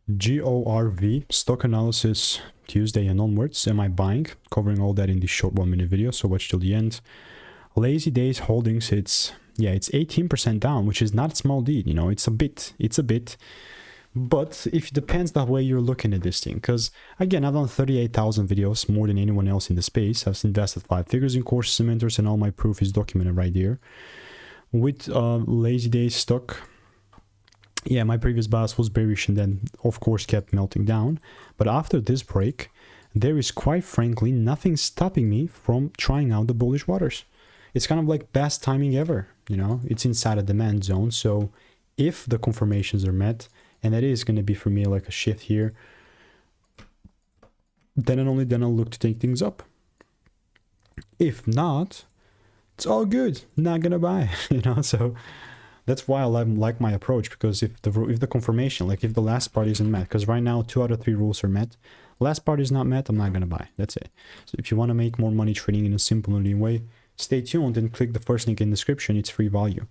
GORV, stock analysis Tuesday and onwards. Am I buying? Covering all that in this short 1 minute video, so watch till the end. Lazydays Holdings, it's 18% down, which is not a small deal, you know, it's a bit, but if it depends the way you're looking at this thing, because again, I've done 38,000 videos, more than anyone else in the space. I've invested 5 figures in courses and mentors, and all my proof is documented right there. With Lazydays stock, yeah, my previous bias was bearish and then of course kept melting down, but after this break there is quite frankly nothing stopping me from trying out the bullish waters. It's kind of like best timing ever, you know, it's inside a demand zone. So if the confirmations are met, and that is going to be for me like a shift here, then and only then I'll look to take things up. If not, it's all good, not gonna buy, you know. So that's why I like my approach, because if the confirmation, like if the last part isn't met, because right now 2 out of 3 rules are met, last part is not met, I'm not gonna buy. That's it. So if you want to make more money trading in a simple and lean way, stay tuned and click the first link in the description. It's free value.